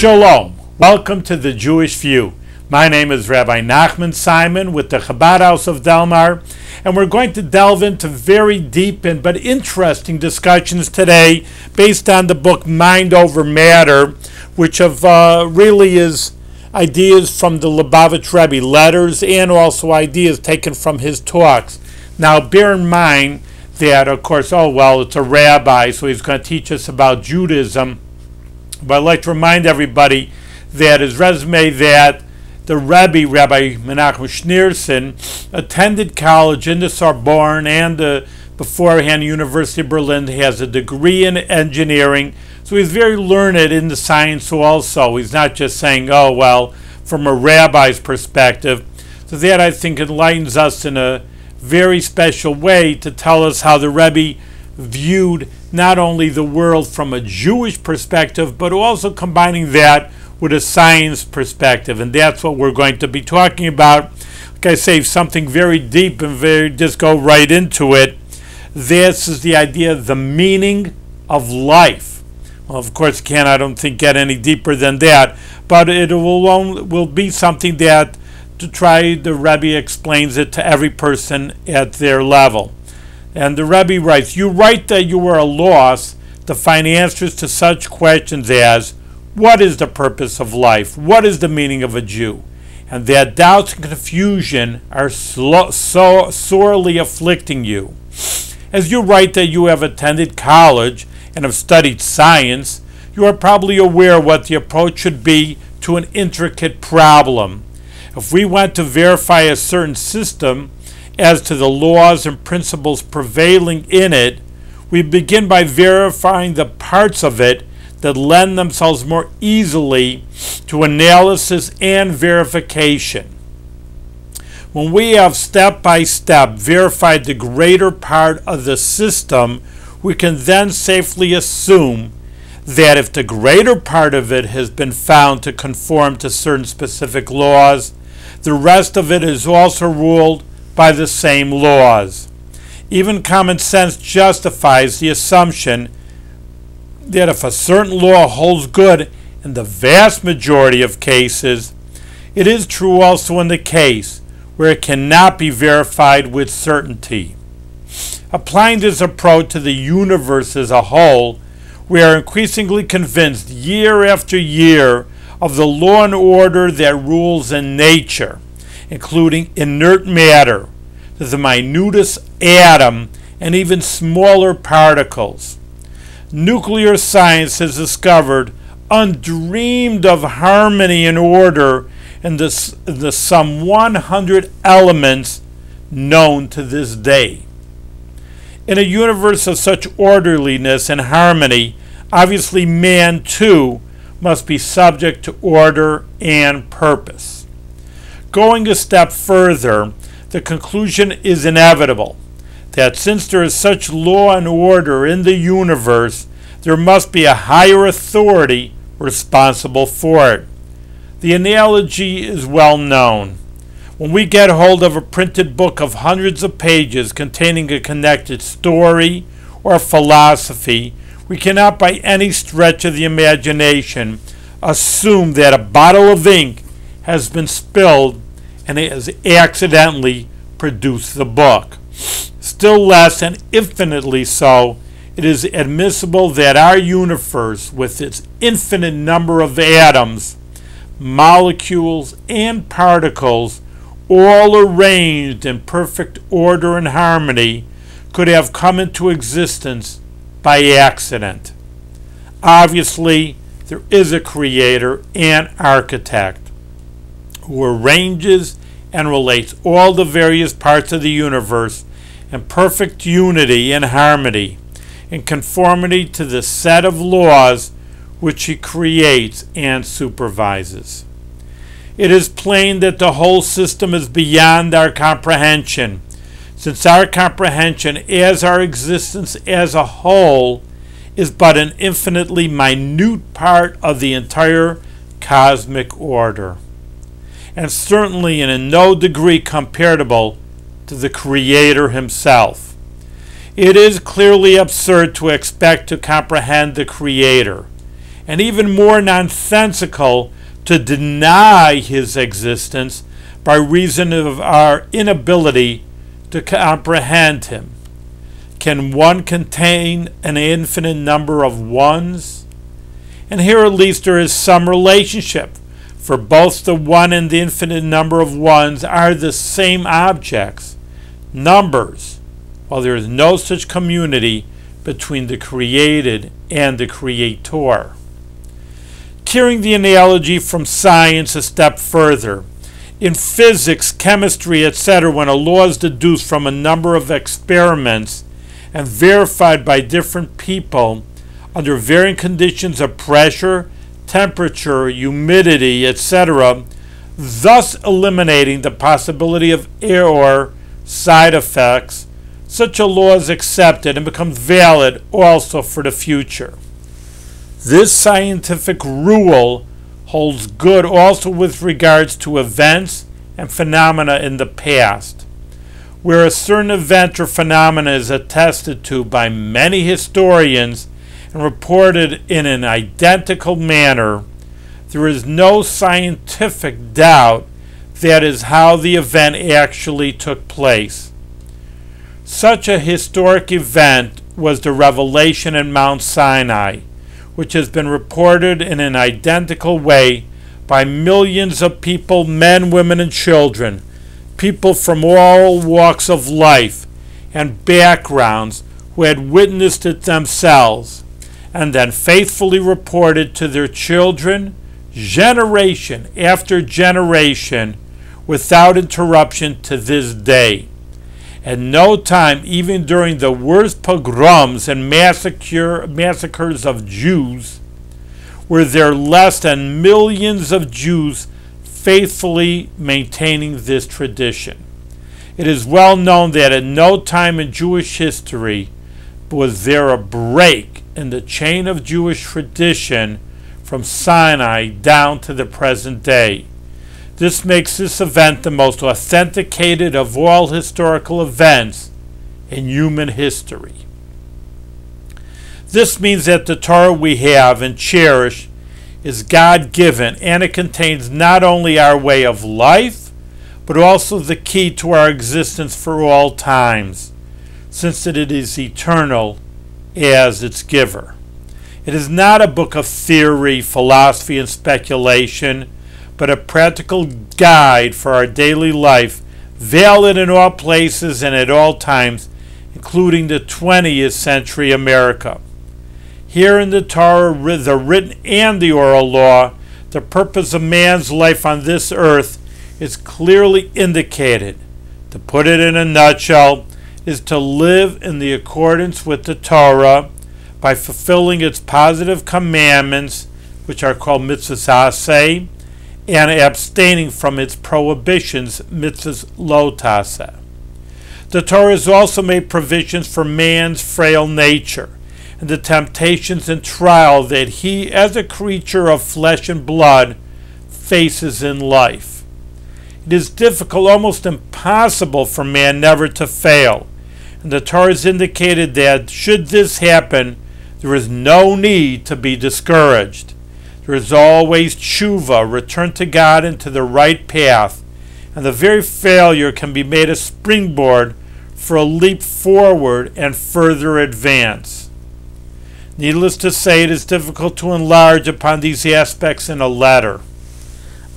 Shalom. Welcome to the Jewish View. My name is Rabbi Nachman Simon with the Chabad House of Delmar, and we're going to delve into very deep but interesting discussions today based on the book Mind Over Matter, which really is ideas from the Lubavitch Rebbe, letters and also ideas taken from his talks. Now, bear in mind that, of course, it's a rabbi, so he's going to teach us about Judaism. But I'd like to remind everybody that his resume, that the Rebbe, Rabbi Menachem Schneerson, attended college in the Sorbonne and beforehand University of Berlin. He has a degree in engineering, so he's very learned in the science also. He's not just saying, from a rabbi's perspective. So that, I think, enlightens us in a very special way to tell us how the Rebbe viewed not only the world from a Jewish perspective, but also combining that with a science perspective. And that's what we're going to be talking about. Like I say, something very deep and just go right into it. This is the idea of the meaning of life. Well, of course, I don't think, get any deeper than that, but it will be something that the Rebbe explains it to every person at their level. And the Rebbe writes, "You write that you are a loss to find answers to such questions as, what is the purpose of life? What is the meaning of a Jew? And that doubts and confusion are so sorely afflicting you. As you write that you have attended college and have studied science, you are probably aware what the approach should be to an intricate problem. If we want to verify a certain system as to the laws and principles prevailing in it, we begin by verifying the parts of it that lend themselves more easily to analysis and verification. When we have step by step verified the greater part of the system, we can then safely assume that if the greater part of it has been found to conform to certain specific laws, the rest of it is also ruled by the same laws. Even common sense justifies the assumption that if a certain law holds good in the vast majority of cases, it is true also in the case where it cannot be verified with certainty. Applying this approach to the universe as a whole, we are increasingly convinced year after year of the law and order that rules in nature, including inert matter, the minutest atom, and even smaller particles. Nuclear science has discovered undreamed of harmony and order in the some 100 elements known to this day. In a universe of such orderliness and harmony, obviously man too must be subject to order and purpose. Going a step further, the conclusion is inevitable that since there is such law and order in the universe, there must be a higher authority responsible for it. The analogy is well known. When we get hold of a printed book of hundreds of pages containing a connected story or philosophy, we cannot by any stretch of the imagination assume that a bottle of ink has been spilled and it has accidentally produced the book. Still less, and infinitely so, it is admissible that our universe, with its infinite number of atoms, molecules, and particles, all arranged in perfect order and harmony, could have come into existence by accident. Obviously, there is a creator and architect who arranges and relates all the various parts of the universe in perfect unity and harmony, in conformity to the set of laws which he creates and supervises. It is plain that the whole system is beyond our comprehension, since our comprehension as our existence as a whole is but an infinitely minute part of the entire cosmic order, and certainly in no degree comparable to the Creator himself. It is clearly absurd to expect to comprehend the Creator, and even more nonsensical to deny his existence by reason of our inability to comprehend him. Can one contain an infinite number of ones? And here at least there is some relationship, for both the one and the infinite number of ones are the same objects, numbers, while there is no such community between the created and the creator. Carrying the analogy from science a step further, in physics, chemistry, etc., when a law is deduced from a number of experiments and verified by different people under varying conditions of pressure, temperature, humidity, etc., thus eliminating the possibility of error, side effects, such a law is accepted and becomes valid also for the future. This scientific rule holds good also with regards to events and phenomena in the past. Where a certain event or phenomena is attested to by many historians and reported in an identical manner, there is no scientific doubt that is how the event actually took place. Such a historic event was the revelation at Mount Sinai, which has been reported in an identical way by millions of people, men, women, and children, people from all walks of life and backgrounds who had witnessed it themselves, and then faithfully reported to their children, generation after generation, without interruption to this day. At no time, even during the worst pogroms and massacres of Jews, were there less than millions of Jews faithfully maintaining this tradition. It is well known that at no time in Jewish history was there a break in the chain of Jewish tradition from Sinai down to the present day. This makes this event the most authenticated of all historical events in human history. This means that the Torah we have and cherish is God-given, and it contains not only our way of life, but also the key to our existence for all times, since it is eternal as its giver. It is not a book of theory, philosophy, and speculation, but a practical guide for our daily life, valid in all places and at all times, including the 20th century America. Here in the Torah, the written and the oral law, the purpose of man's life on this earth is clearly indicated. To put it in a nutshell, is to live in the accordance with the Torah by fulfilling its positive commandments, which are called mitzvahs aseh, and abstaining from its prohibitions, mitzvahs lo taseh. The Torah has also made provisions for man's frail nature and the temptations and trial that he, as a creature of flesh and blood, faces in life. It is difficult, almost impossible, for man never to fail, and the Torah has indicated that should this happen, there is no need to be discouraged. There is always tshuva, return to God and to the right path, and the very failure can be made a springboard for a leap forward and further advance. Needless to say, it is difficult to enlarge upon these aspects in a letter.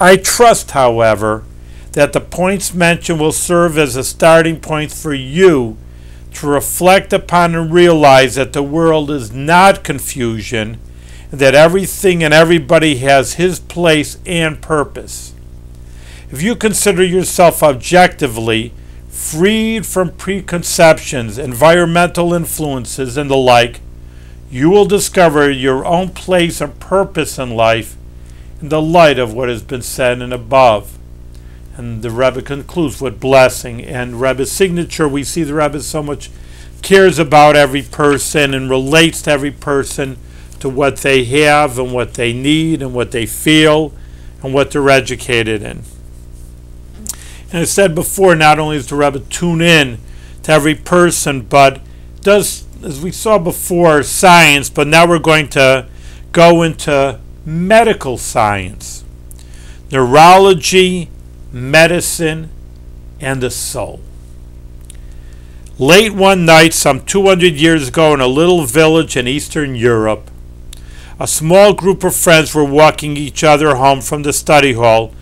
I trust, however, that the points mentioned will serve as a starting point for you to reflect upon and realize that the world is not confusion, and that everything and everybody has his place and purpose. If you consider yourself objectively freed from preconceptions, environmental influences, and the like, you will discover your own place and purpose in life in the light of what has been said and above. And the Rebbe concludes with blessing. And Rebbe's signature, we see the Rebbe so much cares about every person and relates to every person, to what they have and what they need and what they feel and what they're educated in. And I said before, not only does the Rebbe tune in to every person, but does, as we saw before, science, but now we're going to go into medical science, neurology, medicine, and the soul. Late one night, some 200 years ago, in a little village in Eastern Europe, a small group of friends were walking each other home from the study hall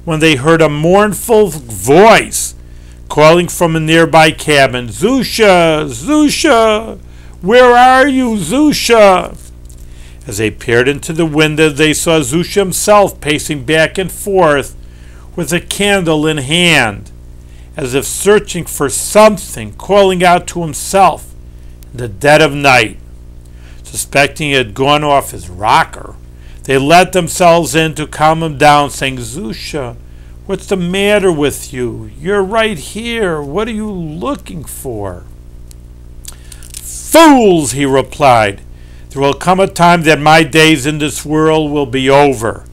when they heard a mournful voice calling from a nearby cabin, "Zusha! Zusha! Where are you, Zusha?" As they peered into the window, they saw Zusha himself pacing back and forth with a candle in hand, as if searching for something, calling out to himself in the dead of night. Suspecting he had gone off his rocker, they let themselves in to calm him down, saying, "Zusha, what's the matter with you? You're right here. What are you looking for?" "Fools," he replied. "There will come a time that my days in this world will be over.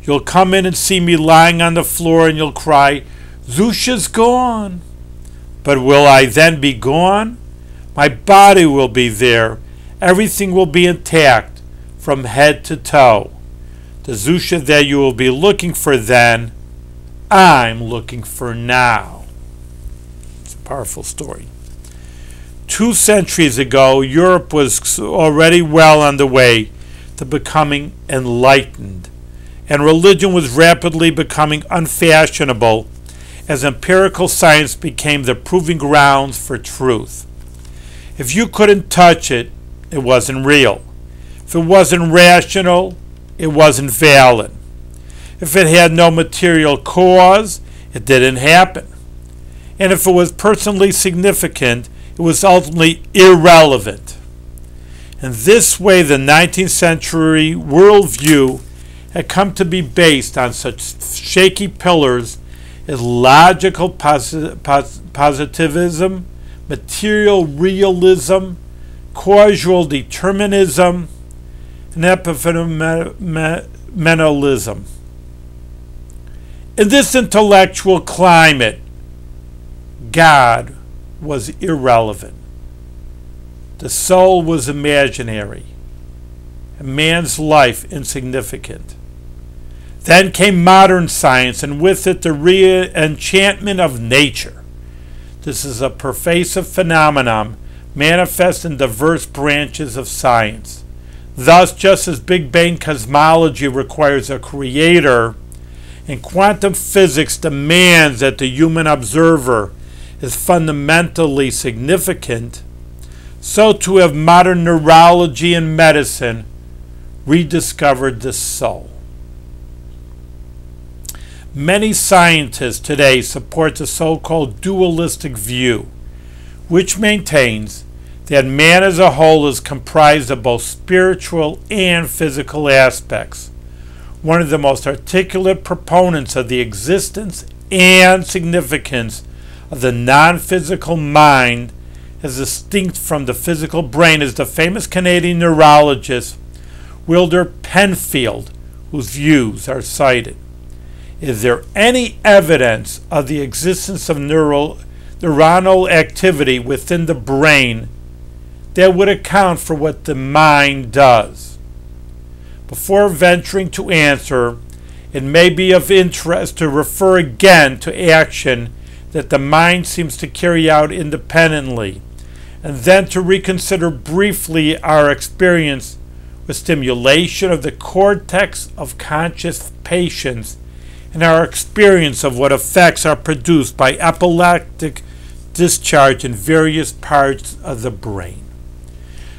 You'll come in and see me lying on the floor, and you'll cry, 'Zusha's gone.' But will I then be gone? My body will be there. Everything will be intact from head to toe. The Zusha that you will be looking for then, I'm looking for now." It's a powerful story. 2 centuries ago, Europe was already well on the way to becoming enlightened, and religion was rapidly becoming unfashionable as empirical science became the proving grounds for truth. If you couldn't touch it, it wasn't real. If it wasn't rational, it wasn't valid. If it had no material cause, it didn't happen. And if it was personally significant, it was ultimately irrelevant. In this way, the 19th century worldview had come to be based on such shaky pillars as logical positivism, material realism, causal determinism, and epiphenomenalism. In this intellectual climate, God was irrelevant. The soul was imaginary, and man's life insignificant. Then came modern science, and with it the re-enchantment of nature. This is a pervasive phenomenon manifest in diverse branches of science. Thus, just as Big Bang cosmology requires a creator, and quantum physics demands that the human observer is fundamentally significant, so too have modern neurology and medicine rediscovered the soul. Many scientists today support the so-called dualistic view, which maintains that man as a whole is comprised of both spiritual and physical aspects. One of the most articulate proponents of the existence and significance of the non-physical mind as distinct from the physical brain is the famous Canadian neurologist Wilder Penfield, whose views are cited. Is there any evidence of the existence of neuronal activity within the brain that would account for what the mind does? Before venturing to answer, it may be of interest to refer again to action that the mind seems to carry out independently, and then to reconsider briefly our experience with stimulation of the cortex of conscious patients and our experience of what effects are produced by epileptic discharge in various parts of the brain.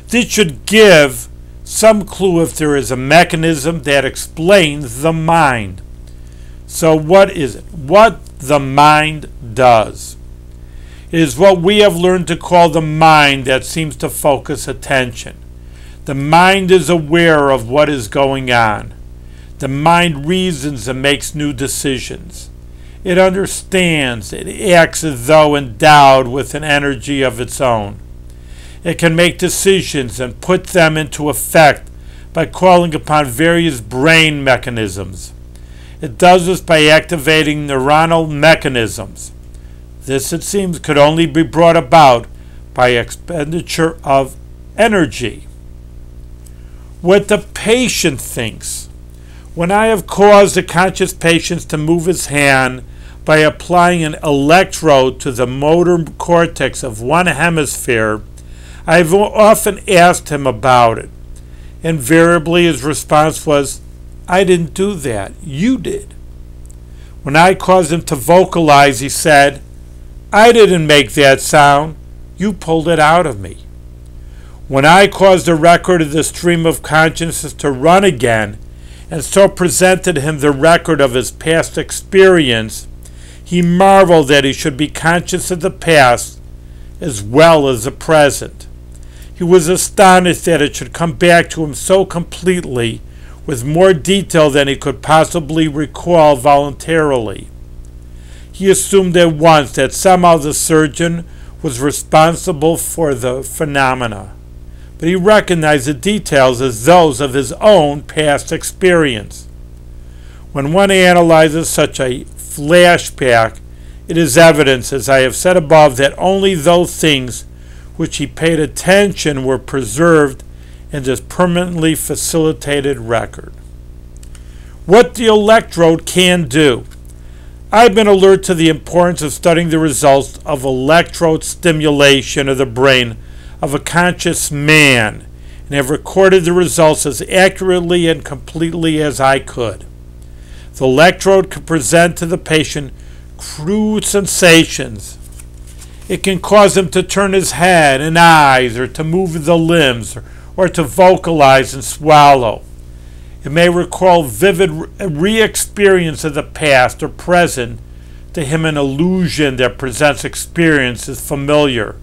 This should give some clue if there is a mechanism that explains the mind. So what is it? What the mind does. It is what we have learned to call the mind that seems to focus attention. The mind is aware of what is going on. The mind reasons and makes new decisions. It understands. It acts as though endowed with an energy of its own. It can make decisions and put them into effect by calling upon various brain mechanisms. It does this by activating neuronal mechanisms. This, it seems, could only be brought about by expenditure of energy. what the patient thinks. When I have caused a conscious patient to move his hand by applying an electrode to the motor cortex of one hemisphere, I've often asked him about it. Invariably, his response was, "I didn't do that, you did." When I caused him to vocalize, he said, "I didn't make that sound, you pulled it out of me." When I caused the record of the stream of consciousness to run again, and so presented him the record of his past experience, he marveled that he should be conscious of the past as well as the present. He was astonished that it should come back to him so completely, with more detail than he could possibly recall voluntarily. He assumed at once that somehow the surgeon was responsible for the phenomena, but he recognized the details as those of his own past experience. When one analyzes such a flashback, it is evidence, as I have said above, that only those things which he paid attention were preserved in this permanently facilitated record. What the electrode can do. I've been alert to the importance of studying the results of electrode stimulation of the brain of a conscious man, and have recorded the results as accurately and completely as I could. The electrode can present to the patient crude sensations. It can cause him to turn his head and eyes, or to move the limbs, or to vocalize and swallow. It may recall vivid re-experience of the past or present, to him an illusion that presents experience as familiar,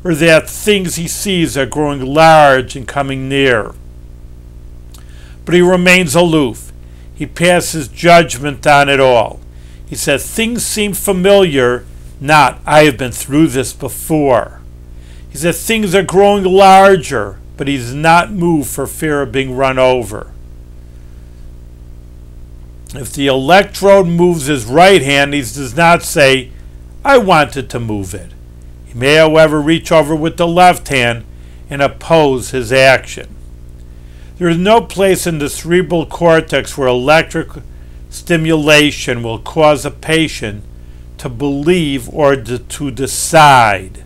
or that things he sees are growing large and coming near. But he remains aloof. He passes judgment on it all. He says, "Things seem familiar," not, "I have been through this before." He says, "Things are growing larger," but he does not move for fear of being run over. If the electrode moves his right hand, he does not say, "I wanted to move it." He may, however, reach over with the left hand and oppose his action. There is no place in the cerebral cortex where electric stimulation will cause a patient to believe or to decide.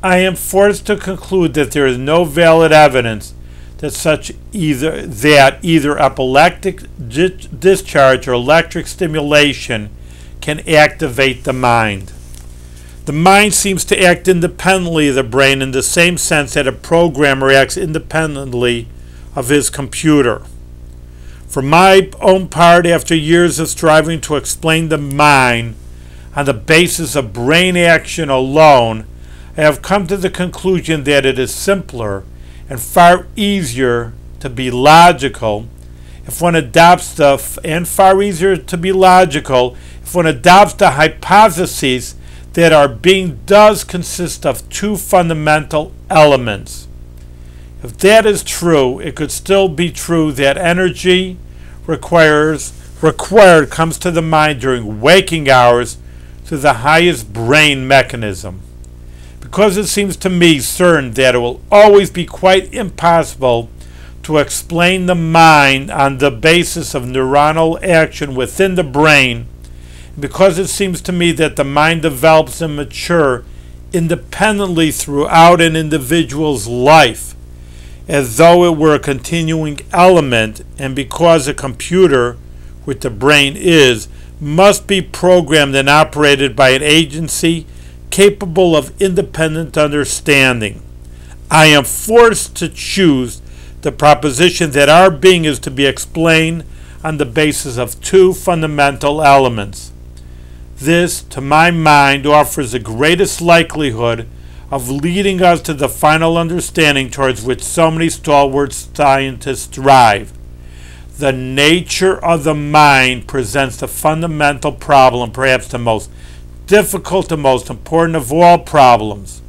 I am forced to conclude that there is no valid evidence that either epileptic discharge or electric stimulation can activate the mind. The mind seems to act independently of the brain in the same sense that a programmer acts independently of his computer. For my own part, after years of striving to explain the mind on the basis of brain action alone, I have come to the conclusion that it is simpler and far easier to be logical if one adopts the hypotheses that our being does consist of two fundamental elements. If that is true, it could still be true that energy required comes to the mind during waking hours through the highest brain mechanism. Because it seems to me certain that it will always be quite impossible to explain the mind on the basis of neuronal action within the brain, and because it seems to me that the mind develops and matures independently throughout an individual's life, as though it were a continuing element, and because a computer, which the brain is, must be programmed and operated by an agency capable of independent understanding, I am forced to choose the proposition that our being is to be explained on the basis of two fundamental elements. This, to my mind, offers the greatest likelihood of leading us to the final understanding towards which so many stalwart scientists strive. The nature of the mind presents the fundamental problem, perhaps the most difficult and most important of all problems.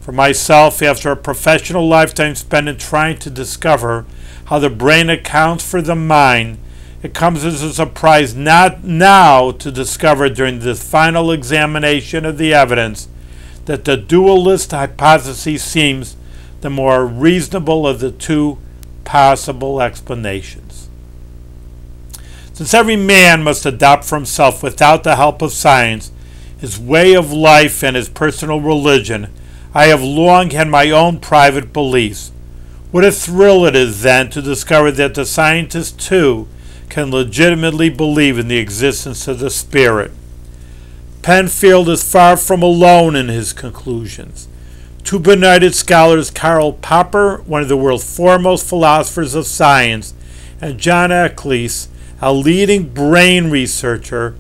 For myself, after a professional lifetime spent in trying to discover how the brain accounts for the mind, it comes as a surprise not now to discover during the final examination of the evidence that the dualist hypothesis seems the more reasonable of the two possible explanations. Since every man must adopt for himself, without the help of science, his way of life and his personal religion, I have long had my own private beliefs. What a thrill it is, then, to discover that the scientist, too, can legitimately believe in the existence of the spirit. Penfield is far from alone in his conclusions. Two benighted scholars, Karl Popper, one of the world's foremost philosophers of science, and John Eccles, a leading brain researcher,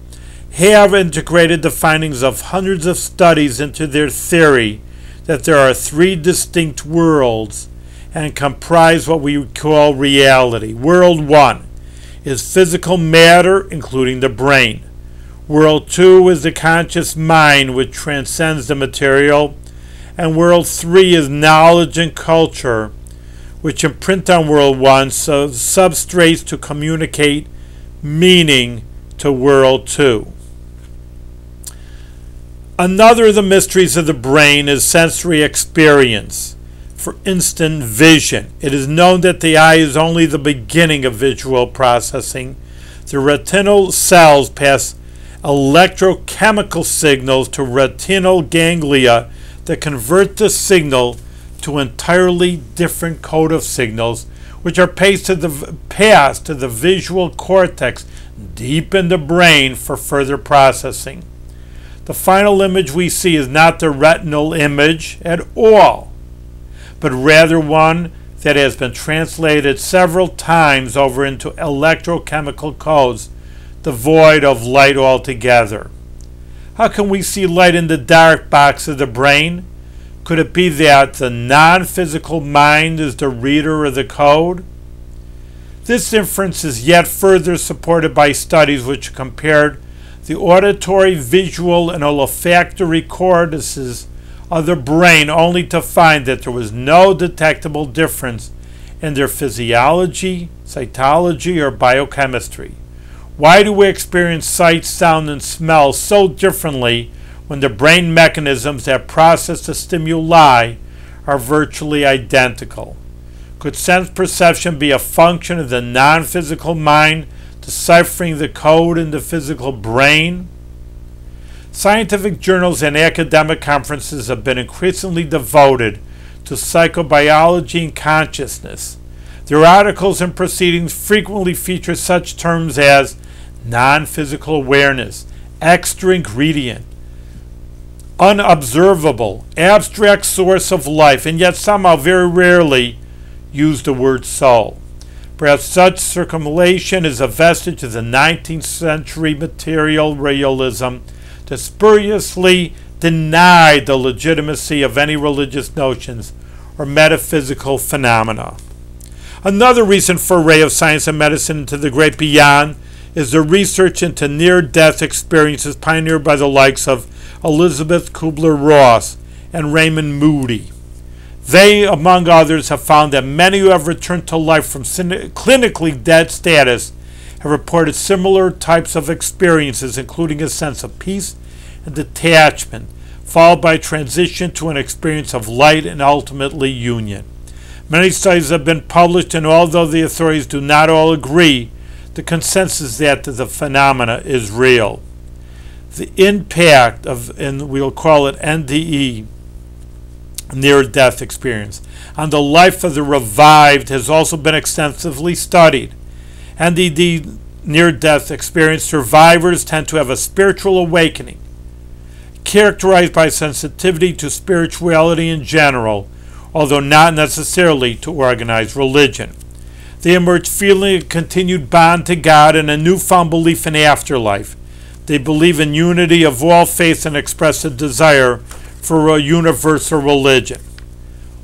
have integrated the findings of hundreds of studies into their theory that there are three distinct worlds and comprise what we call reality. World 1 is physical matter, including the brain. World 2 is the conscious mind, which transcends the material. And World 3 is knowledge and culture, which imprint on World 1, so substrates to communicate meaning to World 2. Another of the mysteries of the brain is sensory experience. For instance, vision. It is known that the eye is only the beginning of visual processing. The retinal cells pass electrochemical signals to retinal ganglia that convert the signal to an entirely different code of signals, which are passed to the visual cortex deep in the brain for further processing. The final image we see is not the retinal image at all, but rather one that has been translated several times over into electrochemical codes devoid of light altogether. How can we see light in the dark box of the brain? Could it be that the non-physical mind is the reader of the code? This inference is yet further supported by studies which compared the auditory, visual, and olfactory cortices of the brain, only to find that there was no detectable difference in their physiology, cytology, or biochemistry. Why do we experience sight, sound, and smell so differently when the brain mechanisms that process the stimuli are virtually identical? Could sense perception be a function of the non-physical mind deciphering the code in the physical brain? Scientific journals and academic conferences have been increasingly devoted to psychobiology and consciousness. Their articles and proceedings frequently feature such terms as non-physical awareness, extra ingredient, unobservable, abstract source of life, and yet somehow very rarely use the word soul. Perhaps such circumambulation is a vestige of the 19th century material realism that spuriously denied the legitimacy of any religious notions or metaphysical phenomena. Another recent foray of science and medicine into the great beyond is the research into near-death experiences pioneered by the likes of Elizabeth Kubler-Ross and Raymond Moody. They, among others, have found that many who have returned to life from clinically dead status have reported similar types of experiences, including a sense of peace and detachment, followed by transition to an experience of light and ultimately union. Many studies have been published, and although the authorities do not all agree, the consensus is that the phenomena is real. The impact of, and we'll call it NDE, near-death experience, on the life of the revived has also been extensively studied. NDE, near-death experience survivors tend to have a spiritual awakening, characterized by sensitivity to spirituality in general, although not necessarily to organized religion. They emerge feeling a continued bond to God and a newfound belief in afterlife. They believe in unity of all faiths and express a desire for a universal religion.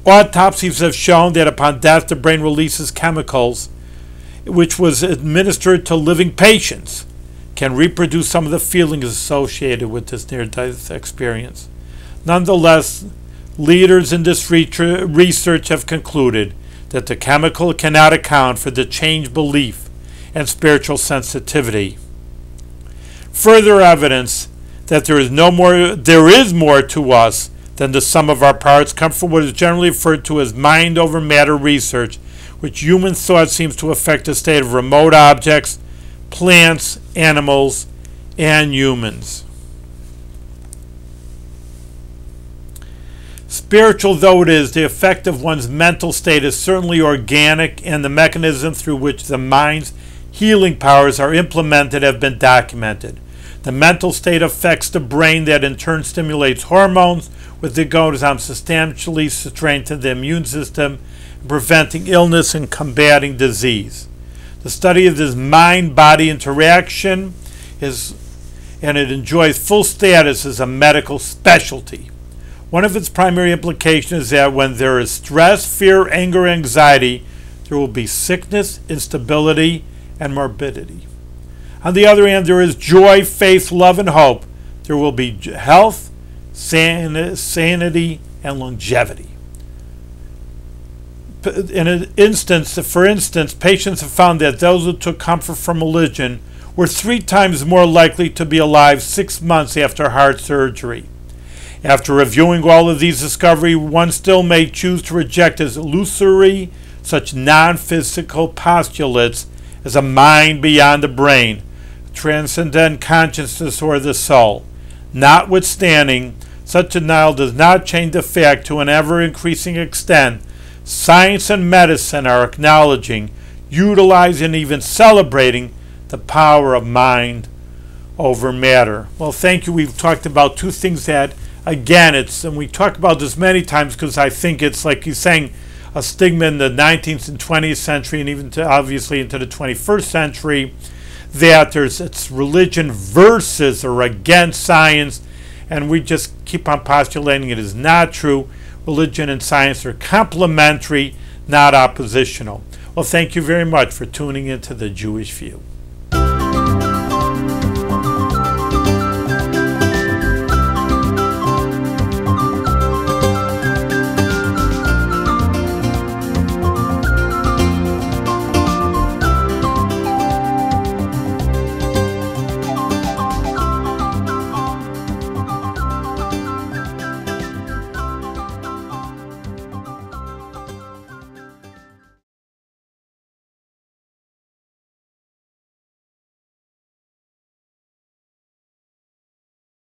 Autopsies have shown that upon death the brain releases chemicals which was administered to living patients, can reproduce some of the feelings associated with this near-death experience. Nonetheless, leaders in this research have concluded that the chemical cannot account for the changed belief and spiritual sensitivity. Further evidence that there is more to us than the sum of our parts come from what is generally referred to as mind over matter research, which human thought seems to affect the state of remote objects, plants, animals, and humans. Spiritual though it is, the effect of one's mental state is certainly organic, and the mechanism through which the mind's healing powers are implemented have been documented. The mental state affects the brain, that in turn stimulates hormones, which goes on substantially strengthening the immune system, preventing illness and combating disease. The study of this mind-body interaction and it enjoys full status as a medical specialty. One of its primary implications is that when there is stress, fear, anger, anxiety, there will be sickness, instability, and morbidity. On the other hand, there is joy, faith, love, and hope. There will be health, sanity, and longevity. For instance, patients have found that those who took comfort from religion were 3 times more likely to be alive 6 months after heart surgery. After reviewing all of these discoveries, one still may choose to reject as illusory such non-physical postulates as a mind beyond the brain, transcendent consciousness, or the soul. Notwithstanding, such denial does not change the fact to an ever-increasing extent science and medicine are acknowledging, utilizing, and even celebrating the power of mind over matter. Well, thank you. We've talked about 2 things that, again, and we talk about this many times because I think it's, like he's saying, a stigma in the 19th and 20th century, and even obviously into the 21st century, that it's religion versus or against science, and we just keep on postulating it is not true. Religion and science are complementary, not oppositional. Well, thank you very much for tuning into The Jewish View.